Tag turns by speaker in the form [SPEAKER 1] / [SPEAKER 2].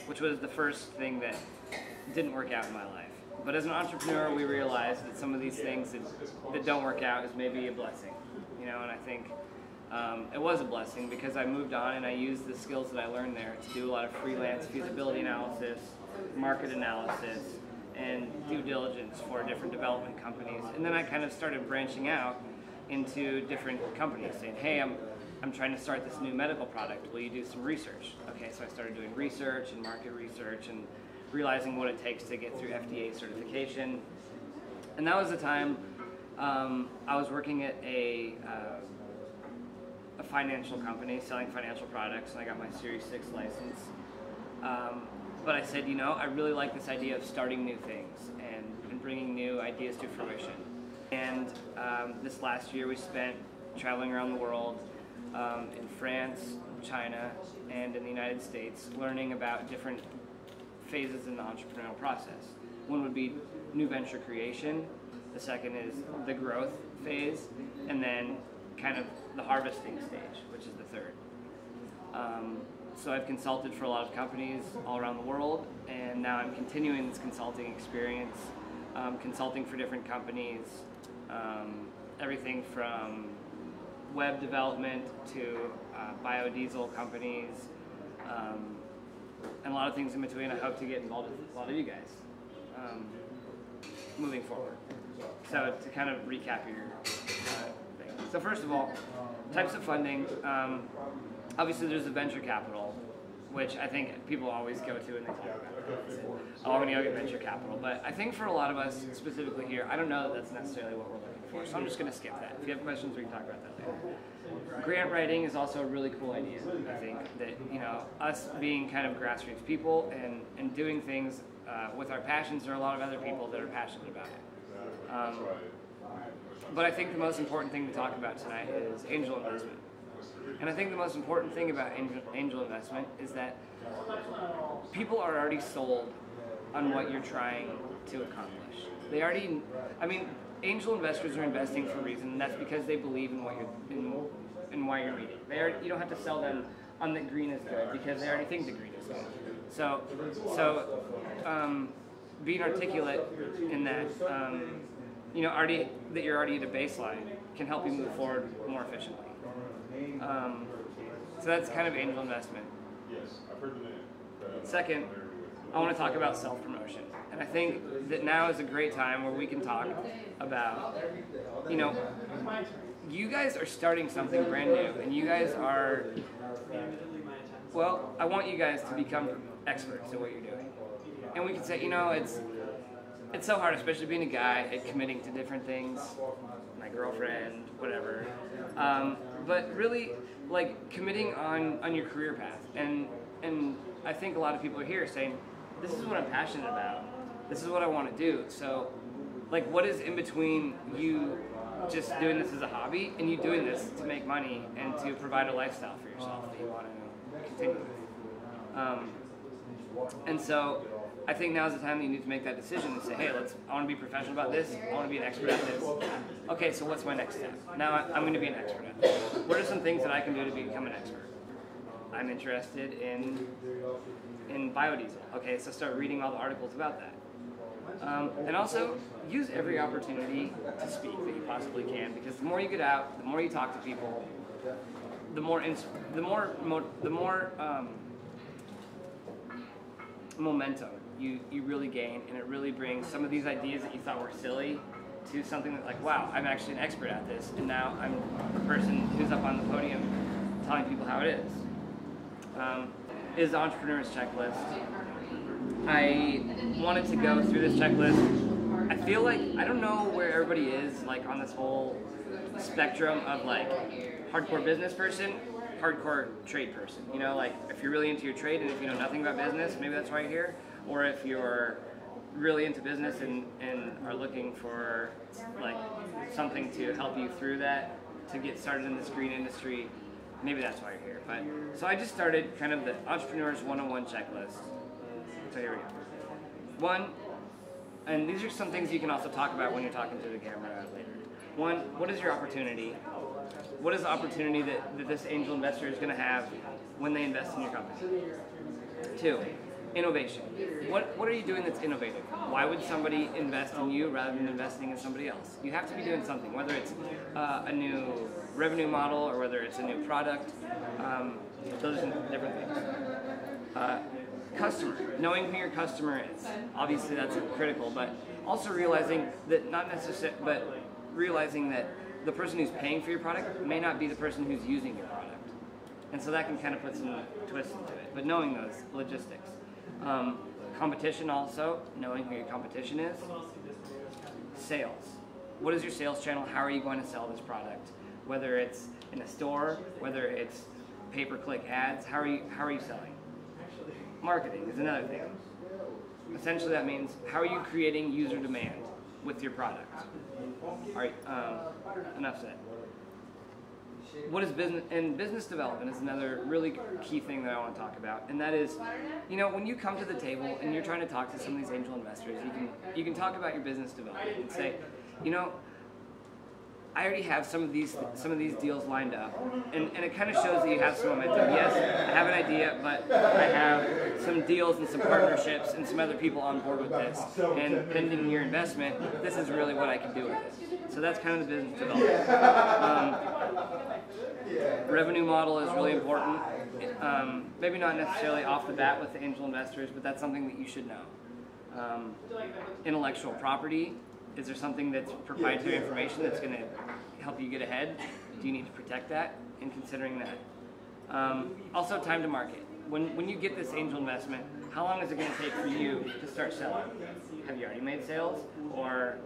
[SPEAKER 1] which was the first thing that didn't work out in my life. But as an entrepreneur, we realized that some of these things that don't work out is maybe a blessing, you know, and I think it was a blessing because I moved on and I used the skills that I learned there to do a lot of freelance feasibility analysis, market analysis, and due diligence for different development companies. And then I kind of started branching out into different companies saying, hey, I'm trying to start this new medical product. Will you do some research? Okay, so I started doing research and market research and realizing what it takes to get through FDA certification. And that was the time I was working at a financial company selling financial products, and I got my Series 6 license. But I said, you know, I really like this idea of starting new things and bringing new ideas to fruition. And this last year we spent traveling around the world in France, China, and in the United States, learning about different phases in the entrepreneurial process. One would be new venture creation, the second is the growth phase, and then kind of the harvesting stage, which is the third. So I've consulted for a lot of companies all around the world, and now I'm continuing this consulting experience, consulting for different companies, everything from web development to biodiesel companies, and a lot of things in between. I hope to get involved with a lot of you guys moving forward. So to kind of recap your thing. So first of all, types of funding. Obviously there's the venture capital, which I think people always go to when they talk about it. Oh, I'm going to go get venture capital. But I think for a lot of us, specifically here, I don't know that that's necessarily what we're looking for. So I'm just going to skip that. If you have questions, we can talk about that later. Grant writing is also a really cool idea, I think, that, you know, us being kind of grassroots people and doing things with our passions, there are a lot of other people that are passionate about it. But I think the most important thing to talk about tonight is angel investment. And I think the most important thing about angel investment is that people are already sold on what you're trying to accomplish. They already, I mean, angel investors are investing for a reason, and that's because they believe in what you're in why you're reading. You don't have to sell them on that green is good because they already think the green is good. So being articulate in that, you know, you're already at a baseline can help you move forward more efficiently. So that's kind of angel investment. Second, I want to talk about self-promotion. And I think that now is a great time where we can talk about, you know, you guys are starting something brand new, and you guys are, well, I want you guys to become experts at what you're doing. And we can say, you know, it's so hard, especially being a guy, at committing to different things, my girlfriend, whatever. But really, like, committing on your career path. And I think a lot of people are here saying, this is what I'm passionate about. This is what I want to do. So, like, what is in between you just doing this as a hobby and you doing this to make money and to provide a lifestyle for yourself that you want to continue with? And so I think now's the time that you need to make that decision and say, hey, I want to be professional about this. I want to be an expert at this. Okay, so what's my next step? Now I'm going to be an expert at this. What are some things that I can do to become an expert? I'm interested in biodiesel. Okay, so start reading all the articles about that. And also, use every opportunity to speak that you possibly can, because the more you get out, the more you talk to people, the more momentum you really gain, and it really brings some of these ideas that you thought were silly to something that, like, wow, I'm actually an expert at this, and now I'm the person who's up on the podium telling people how it is the entrepreneur's checklist. I wanted to go through this checklist. I feel like, I don't know where everybody is, like, on this whole spectrum of, like, hardcore business person, hardcore trade person. You know, like, if you're really into your trade and if you know nothing about business, maybe that's why you're here. Or if you're really into business and are looking for, like, something to help you through that, to get started in this green industry, maybe that's why you're here. But so I just started kind of the Entrepreneur's 101 checklist. So here we go. One, and these are some things you can also talk about when you're talking to the camera later. One, what is your opportunity? What is the opportunity that this angel investor is going to have when they invest in your company? Two, Innovation. What are you doing that's innovative? Why would somebody invest in you rather than investing in somebody else? You have to be doing something, whether it's a new revenue model or whether it's a new product. Those are different things. Customer, knowing who your customer is. Obviously that's critical, but also realizing that realizing that the person who's paying for your product may not be the person who's using your product. And so that can kind of put some twist into it, but knowing those logistics. Competition also, knowing who your competition is. Sales. What is your sales channel? How are you going to sell this product? Whether it's in a store, whether it's pay-per-click ads, how are you selling? Marketing is another thing. Essentially that means how are you creating user demand with your product? All right, enough said. What is business, and business development is another really key thing that I want to talk about, and that is, when you come to the table and you're trying to talk to some of these angel investors, you can talk about your business development and say, I already have some of these deals lined up, and it kind of shows that you have some momentum. Yes, I have an idea, but I have some deals and some partnerships and some other people on board with this, and pending your investment, this is really what I can do with it. So that's kind of the business development. Revenue model is really important. Maybe not necessarily off the bat with the angel investors, but that's something that you should know. Intellectual property. Is there something that's proprietary information that's going to help you get ahead? Do you need to protect that? In considering that. Also, time to market. When you get this angel investment, how long is it going to take for you to start selling? Have you already made sales, or